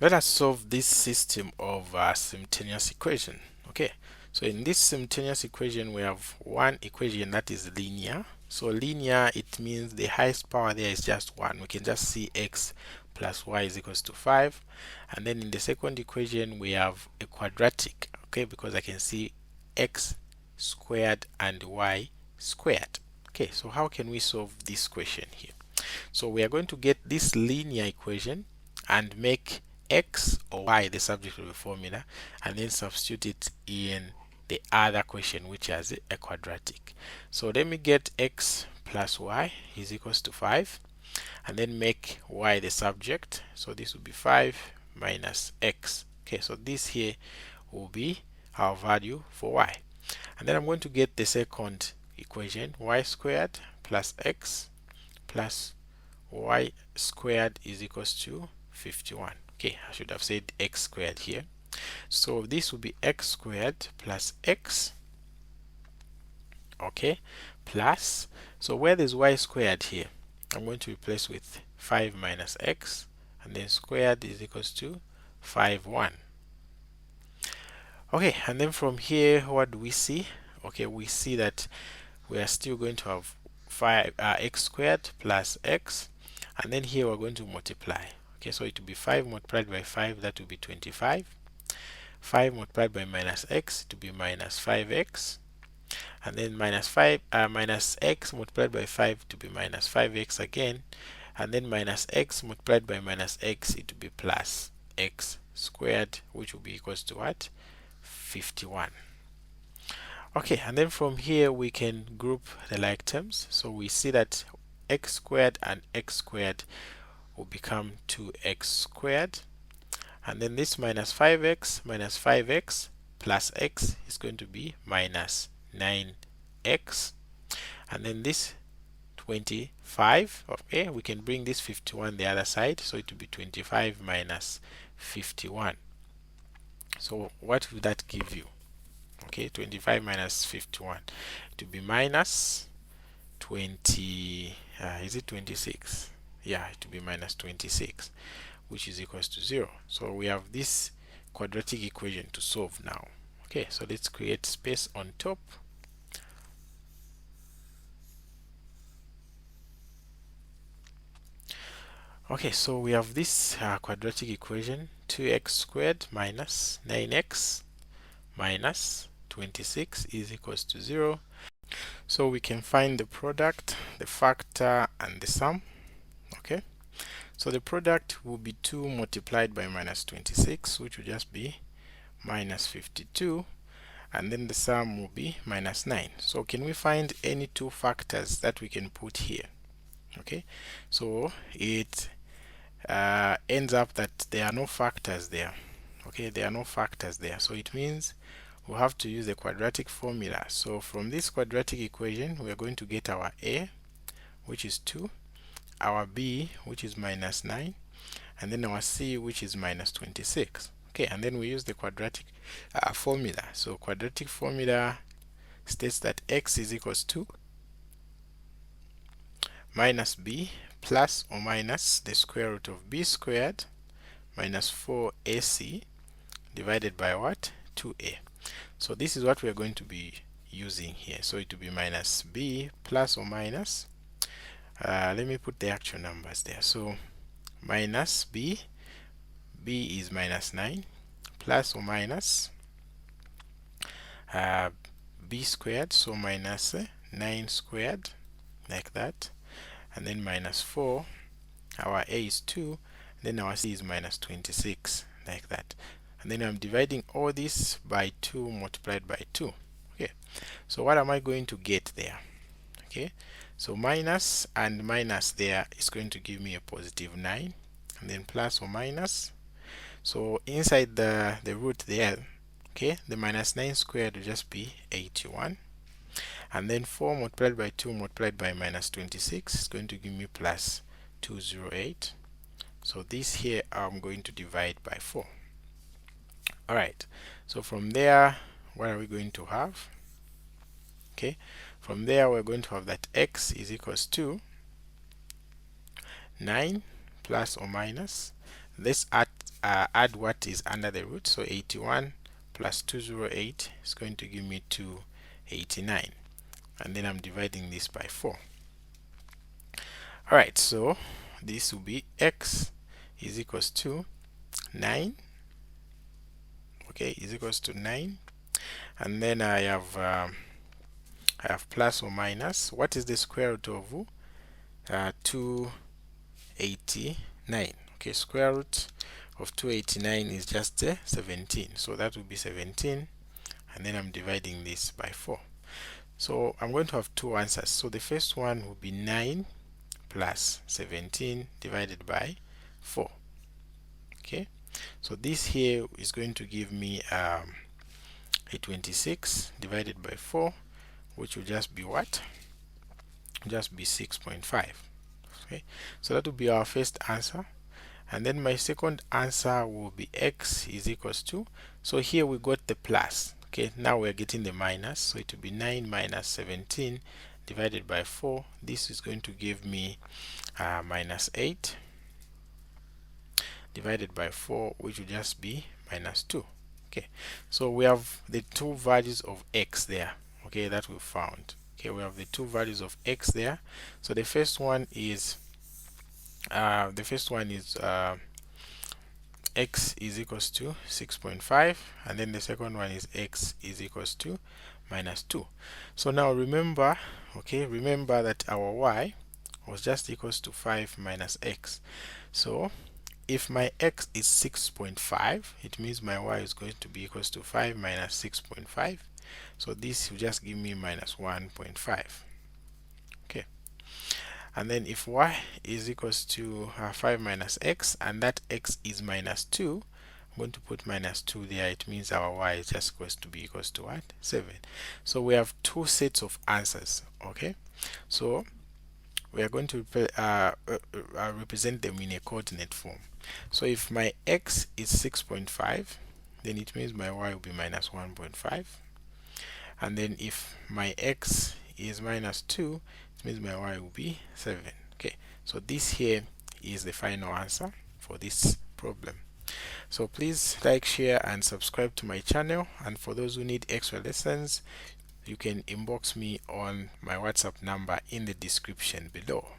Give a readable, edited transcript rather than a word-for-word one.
Let us solve this system of simultaneous equation. Okay, so in this simultaneous equation we have one equation that is linear. So linear, it means the highest power there is just 1. We can just see x plus y is equals to 5. And then in the second equation we have a quadratic, okay, because I can see x squared and y squared. Okay, so how can we solve this question here? So we are going to get this linear equation and make x or y the subject of the formula, and then substitute it in the other question, which has a quadratic. So let me get x plus y is equals to 5, and then make y the subject. So this will be 5 minus x. Okay, so this here will be our value for y. And then I'm going to get the second equation, y squared plus x plus y squared is equals to 51. Okay, I should have said x squared here. So this will be x squared plus x, okay, plus, so where there's y squared here, I'm going to replace with 5 minus x, and then squared is equals to 5, 1. Okay, and then from here, what do we see? Okay, we see that we are still going to have 5 x squared plus x, and then here we're going to multiply. Okay, so it will be 5 multiplied by 5, that will be 25. 5 multiplied by minus x, it will be minus 5x, and then minus x multiplied by 5 to be minus 5x again, and then minus x multiplied by minus x, it will be plus x squared, which will be equals to what? 51. Okay, and then from here we can group the like terms. So we see that x squared and x squared will become 2x squared, and then this minus 5x plus x is going to be minus 9x, and then this 25, okay, we can bring this 51 the other side, so it will be 25 minus 51. So what will that give you? Okay, 25 minus 51, to be minus 20, is it 26? Yeah, it will be minus 26, which is equals to 0. So we have this quadratic equation to solve now. Okay, so let's create space on top. Okay, so we have this quadratic equation, 2x squared minus 9x minus 26 is equals to 0. So we can find the product, the factor, and the sum. Okay, so the product will be 2 multiplied by minus 26, which will just be minus 52, and then the sum will be minus 9. So can we find any two factors that we can put here? Okay, so it ends up that there are no factors there. Okay, there are no factors there, so it means we'll have to use the quadratic formula. So from this quadratic equation we are going to get our a, which is 2, our b, which is minus 9, and then our c, which is minus 26. Okay, and then we use the quadratic formula. So quadratic formula states that x is equals to minus b plus or minus the square root of b squared minus 4ac divided by what? 2a. So this is what we are going to be using here. So it will be minus b plus or minus, let me put the actual numbers there. So minus b is minus 9, plus or minus b squared, so minus 9 squared, like that, and then minus 4, our a is 2, then our c is minus 26, like that. And then I'm dividing all this by 2 multiplied by 2. Okay, so what am I going to get there? Okay, so minus and minus there is going to give me a positive 9, and then plus or minus, so inside the root there, okay, the minus 9 squared will just be 81, and then 4 multiplied by 2 multiplied by minus 26 is going to give me plus 208. So this here I'm going to divide by 4. Alright, so from there, what are we going to have? Okay, from there we're going to have that x is equals to 9 plus or minus, let's add add what is under the root. So 81 plus 208 is going to give me 289, and then I'm dividing this by 4. Alright, so this will be x is equals to 9. Okay, is equals to 9, and then I have plus or minus. What is the square root of 289? Okay, square root of 289 is just 17, so that will be 17, and then I'm dividing this by 4. So I'm going to have two answers. So the first one will be 9 plus 17 divided by 4. Okay, so this here is going to give me a 26 divided by 4, which will just be what? Just be 6.5. Okay, so that will be our first answer. And then my second answer will be x is equals to, so here we got the plus. Okay, now we're getting the minus, so it will be 9 minus 17 divided by 4. This is going to give me minus 8 divided by 4, which will just be minus 2. Okay, so we have the two values of x there, okay, that we found. Okay, we have the two values of x there. So the first one is x is equals to 6.5, and then the second one is x is equals to minus 2. So now remember, okay, remember that our y was just equals to 5 minus x. So if my x is 6.5, it means my y is going to be equals to 5 minus 6.5. So this will just give me minus 1.5. Okay, and then if y is equals to 5 minus x, and that x is minus 2, I'm going to put minus 2 there. It means our y is just going to be equals to what? 7. So we have two sets of answers. Okay, so we are going to represent them in a coordinate form. So if my x is 6.5, then it means my y will be minus 1.5. And then if my x is minus 2, it means my y will be 7. Okay, so this here is the final answer for this problem. So please like, share, and subscribe to my channel. And for those who need extra lessons, you can inbox me on my WhatsApp number in the description below.